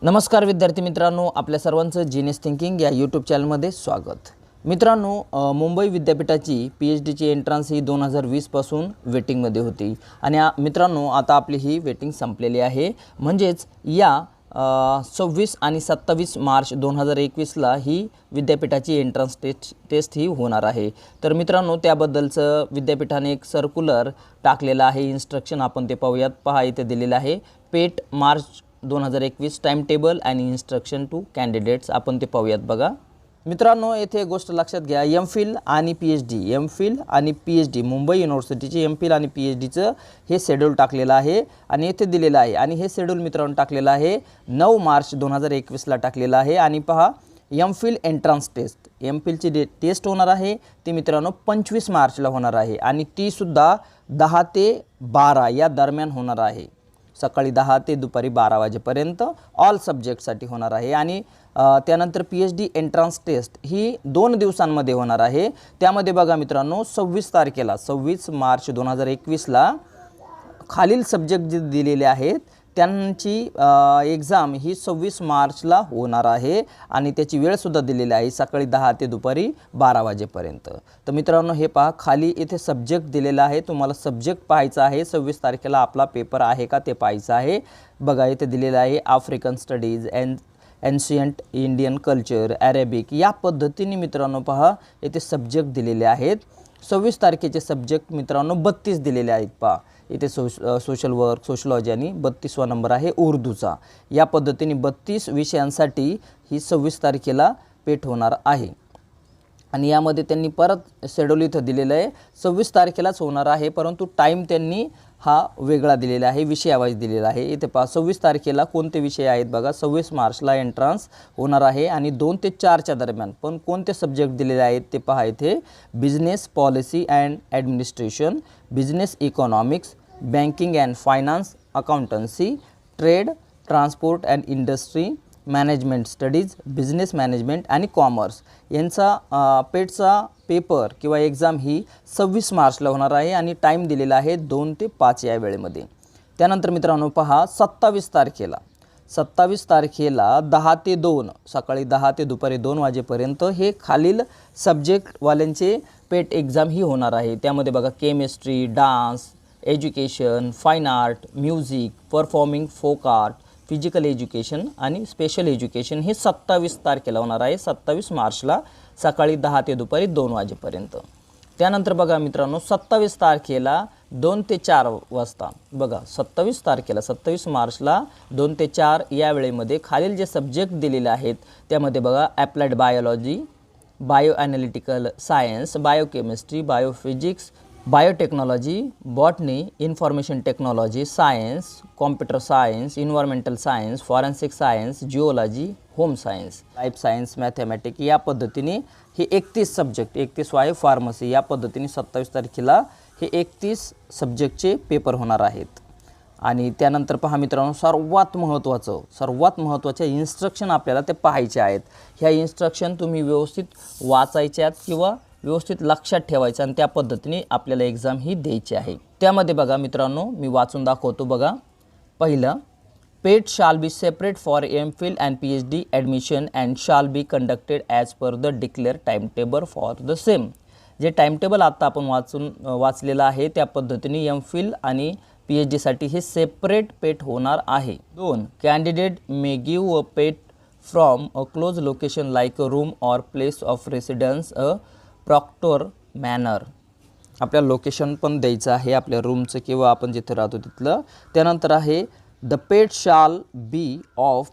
नमस्कार विद्यार्थी मित्रांनो, आपल्या सर्वांचं जीनियस थिंकिंग या यूट्यूब चॅनलमध्ये स्वागत। मित्रांनो, मुंबई विद्यापीठाची PhDची एंट्रन्स ही 2020 पासून वेटिंगमध्ये होती आणि मित्रांनो आता आपली ही वेटिंग संपलेली आहे। म्हणजेच या 26 आणि 27 मार्च 2021ला ही विद्यापीठाची एंट्रन्स टेस्ट ही होणार आहे। तर मित्रांनो त्याबद्दलचं विद्यापीठाने एक सर्क्युलर टाकलेला आहे, इन्स्ट्रक्शन आपण ते पाहूयात। पहा इथे दिलेलं आहे, पेट मार्च 2021 टाइम टेबल आणि इन्स्ट्रक्शन टू कॅन्डिडेट्स। आपण ते पाहूयात बघा। मित्रांनो येथे गोष्ट लक्षात घ्या, एम.फिल आणि PhD मुंबई युनिव्हर्सिटीचे एम.फिल आणि PhDचं हे शेड्यूल टाकलेलं आहे आणि येथे दिलेलं आहे आणि हे शेड्यूल मित्रांनो टाकलेलं आहे 9 मार्च 2021ला टाकलेलं आहे। आणि पहा एम.फिल एंट्रन्स टेस्ट, एम.फिलची टेस्ट होणार आहे ती मित्रांनो 25 मार्चला होणार आहे आणि ती सुद्धा 10 ते 12 या दरम्यान होणार आहे। सकाळी 10 ते दुपारी 12 वाजेपर्यंत ऑल सब्जेक्टसाठी होणार आहे। आणि त्यानंतर PhD एंट्रन्स टेस्ट ही 2 दिवसांमध्ये होणार आहे। त्यामध्ये बघा मित्रांनो 26 तारखेला 26 मार्च 2021ला खालील सब्जेक्ट जे दिलेले आहेत त्यांची एक्झाम ही 26 मार्चला होणार आहे आणि त्याची वेळसुद्धा दिलेली आहे, सकाळी 10 ते दुपारी 12 वाजेपर्यंत। तर मित्रांनो हे पहा, खाली इथे सब्जेक्ट दिलेला आहे, तुम्हाला सब्जेक्ट पाहायचा आहे। 26 तारखेला आपला पेपर आहे का ते पाहायचं आहे। बघा इथे दिलेलं आहे African studies and ancient Indian culture, Arabic, या पद्धतीने मित्रांनो पहा इथे सब्जेक्ट दिलेले आहेत। 26 तारखेचे सब्जेक्ट मित्रांनो 32 दिलेले आहेत। पहा इथे सोशल वर्क, सोशलॉजी आणि 32वा नंबर आहे उर्दूचा। या पद्धतीने 32 विषयांसाठी ही 26 तारखेला पेट होणार आहे आणि यामध्ये त्यांनी परत शेड्यूल इथं दिलेलं आहे, 26 तारखेलाच होणार आहे, परंतु टाईम त्यांनी हा वेगळा दिलेला आहे, विषयावाईज दिलेला आहे। इथे पहा 26 तारखेला कोणते विषय आहेत बघा। 26 मार्चला एंट्रन्स होणार आहे आणि 2 ते 4च्या दरम्यान पण कोणते सब्जेक्ट दिलेले आहेत ते पहा इथे, business policy and administration, business economics, banking and finance, accountancy, trade, transport and industry, management studies, business management आणि कॉमर्स यांचा पेटचा पेपर किंवा एक्झाम ही 26 मार्चला होणार आहे आणि टाईम दिलेला आहे 2 ते 5 या वेळेमध्ये। त्यानंतर मित्रांनो पहा 27 तारखेला 10 ते 2 सकाळी 10 ते दुपारी 2 वाजेपर्यंत हे खालील सब्जेक्टवाल्यांचे पेट एक्झाम ही होणार आहे। त्यामध्ये बघा chemistry, dance, education, fine art, music, performing folk art, physical education आणि स्पेशल एज्युकेशन हे 27 तारखेला होणार आहे, 27 मार्चला सकाळी 10 ते दुपारी 2 वाजेपर्यंत। त्यानंतर बघा मित्रांनो 27 तारखेला 2 ते 4 वाजता बघा, 27 तारखेला 27 मार्चला 2 ते 4 या वेळेमध्ये खालील जे सब्जेक्ट दिलेले आहेत त्यामध्ये बघा applied biology, bio analytical science, biochemistry, biophysics, biotechnology, botany, information technology, science, computer science, environmental science, forensic science, geology, home science, life science, mathematic, या पद्धतीने हे 31 सब्जेक्ट, 31 आहे फार्मसी, या पद्धतीने 27 तारखेला हे 31 सब्जेक्टचे पेपर होणार आहेत। आणि त्यानंतर पहा मित्रांनो सर्वात महत्त्वाच्या इन्स्ट्रक्शन आपल्याला ते पाहायचे आहेत। ह्या इन्स्ट्रक्शन तुम्ही व्यवस्थित वाचायच्यात किंवा व्यवस्थित लक्षात ठेवायचं आणि त्या पद्धतीने आपल्याला एक्झाम ही द्यायची आहे। त्यामध्ये बघा मित्रांनो मी वाचून दाखवतो बघा। पहिलं, PET shall be separate for MPhil and PhD admission and shall be conducted as per the declare time table for the same. जे टाइम टेबल आता आपण वाचलेलं आहे त्या पद्धतीने एम.फिल आणि PhDसाठी हे सेपरेट पेट होणार आहे। 2, candidate may give a PET from a close location like a room or place of residence a proctor manner. आपल्या लोकेशन पण द्यायचं आहे आपल्या रूमचं किंवा आपण जिथे राहतो तिथलं। त्यानंतर आहे the PET shall B of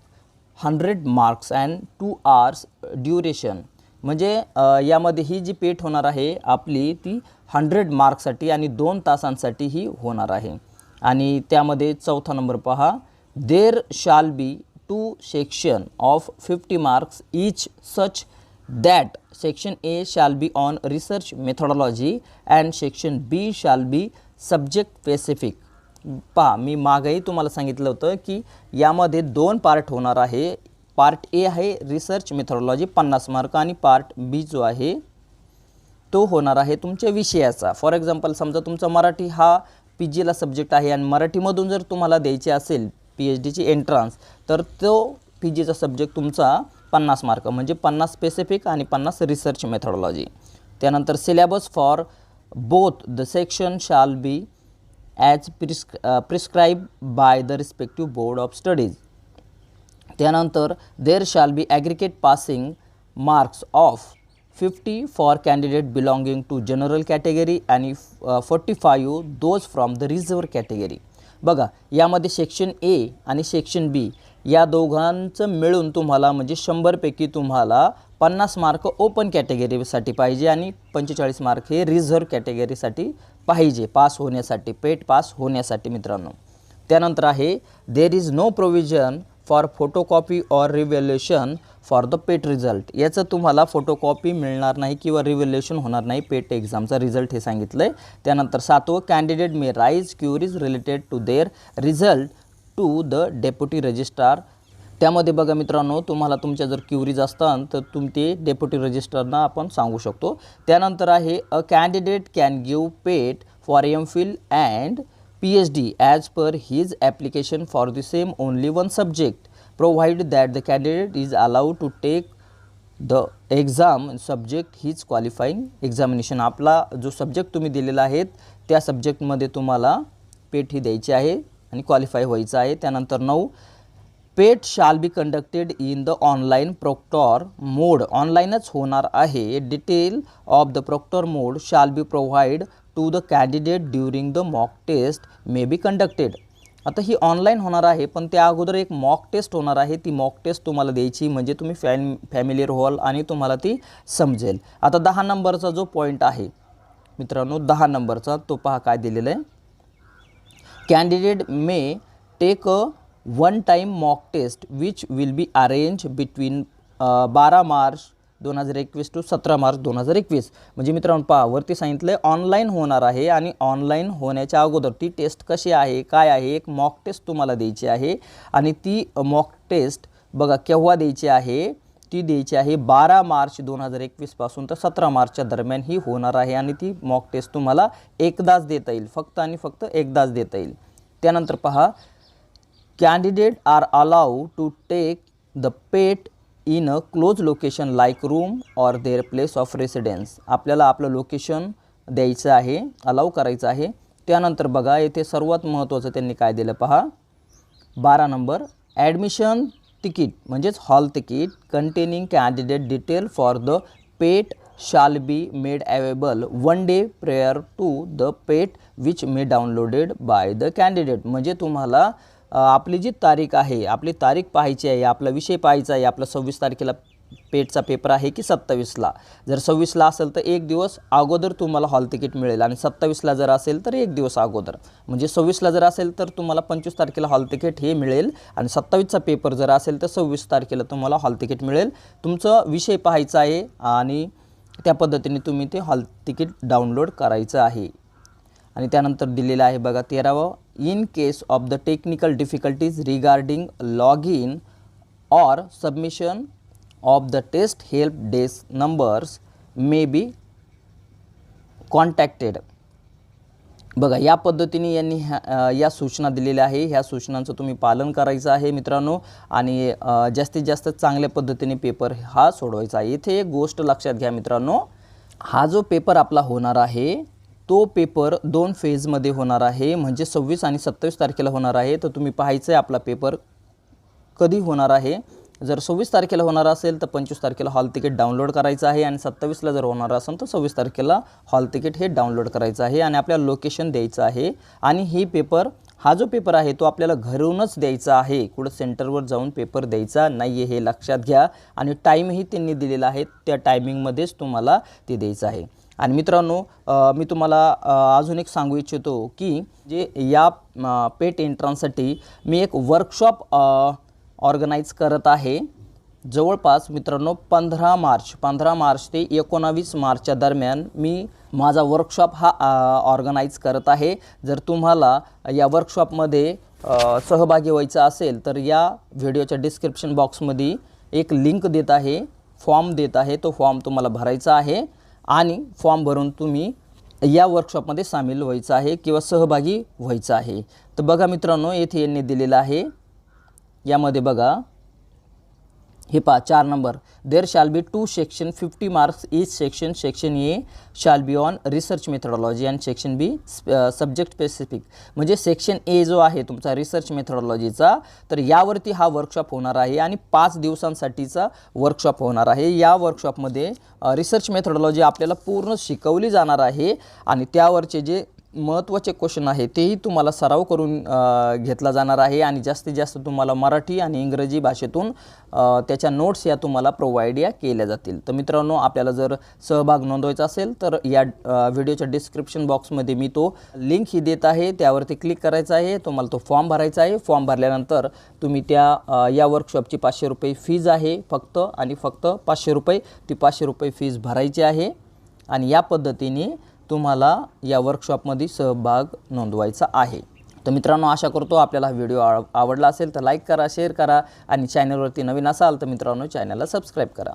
100 marks and 2 hours duration. म्हणजे यामध्ये ही जी पेट होणार आहे आपली ती 100 मार्क्ससाठी आणि 2 तासांसाठी ही होणार आहे। आणि त्यामध्ये 4था नंबर पहा, there shall be 2 section of 50 marks each such that section A shall be on research methodology and section B shall be subject specific। पहा मी मागेही तुम्हाला सांगितलं होतं की यामध्ये 2 पार्ट होणार आहे। पार्ट ए आहे रिसर्च मेथोडॉलॉजी 50 मार्क आणि पार्ट बी जो आहे तो होणार आहे तुमच्या विषयाचा। फॉर एक्झाम्पल समजा तुमचा मराठी हा PGला सब्जेक्ट आहे आणि मराठीमधून जर तुम्हाला द्यायचे असेल PhDची एंट्रन्स तर तो PGचा सब्जेक्ट तुमचा 50 मार्क, म्हणजे 50 स्पेसिफिक आणि 50 रिसर्च मेथडॉलॉजी. त्यानंतर syllabus for both the section shall be as prescribe by the respective board of studies. त्यानंतर there shall be aggregate passing marks of 50 for candidate belonging to general category आणि 45 those from the reserve category. बघा, यामध्ये section A आणि section बी या दोघांचं मिळून तुम्हाला म्हणजे 100पैकी तुम्हाला 50 मार्क ओपन कॅटेगरीसाठी पाहिजे आणि 45 मार्क हे रिझर्व कॅटेगरीसाठी पाहिजे पास होण्यासाठी, पेट पास होण्यासाठी मित्रांनो. त्यानंतर आहे there is no provision for photocopy or revaluation for the PET result. याचं तुम्हाला फोटोकॉपी मिळणार नाही किंवा रिव्हॅल्युएशन होणार नाही पेट एक्झामचा रिझल्ट हे सांगितलं आहे. त्यानंतर 7वं candidate may raise queries related to their result to the deputy registrar. त्यामध्ये बघा मित्रांनो, तुम्हाला तुमच्या जर क्युरीज असतात तर ते डेप्युटी रजिस्ट्रारना आपण सांगू शकतो. त्यानंतर आहे a candidate can give pet for MPhil and PhD as per his application for the same only one subject, provided that the candidate is allowed to take the exam subject his qualifying examination. आपला जो subject तुम्ही दिलेला आहे त्या सब्जेक्टमध्ये तुम्हाला पेट ही द्यायची आहे आणि क्वालिफाय व्हायचं आहे. त्यानंतर 9 PET shall be conducted in the online proctor mode. ऑनलाईनच होणार आहे. Detail of the proctor mode shall be provide to the candidate during the mock test may be conducted. आता ही ऑनलाईन होणार आहे, पण त्या अगोदर एक मॉक टेस्ट होणार आहे. ती मॉक टेस्ट तुम्हाला द्यायची म्हणजे तुम्ही फॅमिलियर व्हाल आणि तुम्हाला ती समजेल. आता 10 नंबरचा जो पॉईंट आहे मित्रांनो, 10 नंबरचा तो पहा काय दिलेलं आहे. Candidate may take a one time mock test which will be arrange between 12 March 2021 to 17 March 2021. म्हणजे मित्रांनो पहा, वरती सांगितलं आहे ऑनलाईन होणार आहे आणि ऑनलाईन होण्याच्या अगोदर ती टेस्ट कशी आहे काय आहे एक मॉक टेस्ट तुम्हाला द्यायची आहे. आणि ती मॉक टेस्ट बघा केव्हा द्यायची आहे, ती द्यायची आहे 12 मार्च 2021 पासून तर 17 मार्चच्या दरम्यान ही होणार आहे. आणि ती मॉक टेस्ट तुम्हाला एकदाच देता येईल, फक्त आणि फक्त एकदाच देता येईल. त्यानंतर पहा, candidate are allow to take the PET in a close location like room or their place of residence. आपल्याला आपलं लोकेशन द्यायचं आहे, अलाउ करायचं आहे. त्यानंतर बघा येथे सर्वात महत्त्वाचं त्यांनी काय दिलं पहा, 12 नंबर ॲडमिशन तिकीट म्हणजेच hall ticket containing candidate detail for the PET shall be made available 1 day prior to the PET which may downloaded by the candidate. म्हणजे तुम्हाला आपली जी तारीख आहे, आपली तारीख पाहायची आहे, आपला विषय पाहायचा आहे. आपला 26 तारखेला पेटचा पेपर आहे की 27ला. जर 26ला असेल तर एक दिवस अगोदर तुम्हाला हॉल तिकीट मिळेल आणि 27ला जर असेल तर एक दिवस अगोदर. म्हणजे 26ला जर असेल तर तुम्हाला 25 तारखेला हॉल तिकीट हे मिळेल आणि 27चा पेपर जर असेल तर 26 तारखेला तुम्हाला हॉल तिकीट मिळेल. तुमचा विषय पाहायचा आहे आणि त्या पद्धतीने तुम्ही ते हॉल तिकीट डाउनलोड करायचं आहे. आणि त्यानंतर दिलेलं आहे बघा 13वं, in case of the technical difficulties regarding log in or submission of the test help desk numbers may be contacted. बघा या पद्धतीने यांनी या सूचना दिलेल्या आहे. ह्या सूचनांचं तुम्ही पालन करायचं आहे मित्रांनो आणि जास्तीत जास्त चांगल्या पद्धतीने पेपर हा सोडवायचा आहे. इथे एक गोष्ट लक्षात घ्या मित्रांनो, हा जो पेपर आपला होणार आहे तो पेपर 2 फेजमध्ये होणार आहे. म्हणजे 26 आणि 27 तारखेला होणार आहे. तर तुम्ही पाहायचं आहे आपला पेपर कधी होणार आहे. जर 26 तारखेला होणार असेल तर 25 तारखेला हॉल तिकीट डाउनलोड करायचं आहे आणि 27ला जर होणार असेल तर 26 तारखेला हॉल तिकीट हे डाउनलोड करायचं आहे आणि आपल्याला लोकेशन द्यायचं आहे. आणि ही पेपर हा जो पेपर आहे तो आपल्याला घरूनच द्यायचा आहे, कुठं सेंटरवर जाऊन पेपर द्यायचा नाही आहे, हे लक्षात घ्या. आणि टाईमही त्यांनी दिलेला आहे, त्या टायमिंगमध्येच तुम्हाला ते द्यायचं आहे. आणि मित्रांनो मी तुम्हाला अजून एक सांगू इच्छितो की जे या पेट एंट्रन्ससाठी मी एक वर्कशॉप ऑर्गनाईज करत आहे. जवळपास मित्रांनो 15 मार्च ते 19 मार्चच्या दरम्यान मी माझा वर्कशॉप हा ऑर्गनाईज करत आहे. जर तुम्हाला या वर्कशॉपमध्ये सहभागी व्हायचं असेल तर या व्हिडिओच्या डिस्क्रिप्शन बॉक्समध्ये एक लिंक देत आहे, फॉर्म देत आहे. तो फॉर्म तुम्हाला भरायचा आहे आणि फॉर्म भरून तुम्ही या वर्कशॉपमध्ये सामील व्हायचं आहे किंवा सहभागी व्हायचं आहे. तर बघा मित्रांनो येथे यांनी दिलेलं आहे, यामध्ये बघा हे पहा 4 number, there shall be 2 section 50 marks each section. Section A shall be on research methodology and section be subject specific. म्हणजे सेक्शन ए जो आहे तुमचा रिसर्च मेथडॉलॉजीचा, तर यावरती हा वर्कशॉप होणार आहे आणि 5 दिवसांसाठीचा वर्कशॉप होणार आहे. या वर्कशॉपमध्ये रिसर्च मेथडॉलॉजी आपल्याला पूर्ण शिकवली जाणार आहे आणि त्यावरचे जे महत्त्वाचे क्वेश्चन आहे तेही तुम्हाला सराव करून घेतला जाणार आहे आणि जास्तीत जास्त तुम्हाला मराठी आणि इंग्रजी भाषेतून त्याच्या नोट्स या तुम्हाला प्रोव्हाइड या केल्या जातील. तर मित्रांनो, आपल्याला जर सहभाग नोंदवायचा असेल तर या व्हिडिओच्या डिस्क्रिप्शन बॉक्समध्ये मी तो लिंक ही देत आहे, त्यावरती क्लिक करायचं आहे. तुम्हाला तो फॉर्म भरायचा आहे. फॉर्म भरल्यानंतर तुम्ही या वर्कशॉपची 500 रुपये फीज आहे फक्त आणि फक्त 500 रुपये, ती 500 रुपये फीज भरायची आहे आणि या पद्धतीने तुम्हाला या वर्कशॉपमध्ये सहभाग नोंदवायचा आहे. तर मित्रांनो, आशा करतो आपल्याला हा व्हिडिओ आवडला असेल तर लाईक करा, शेअर करा आणि चॅनलवरती नवीन असाल तर मित्रांनो चॅनलला सबस्क्राईब करा.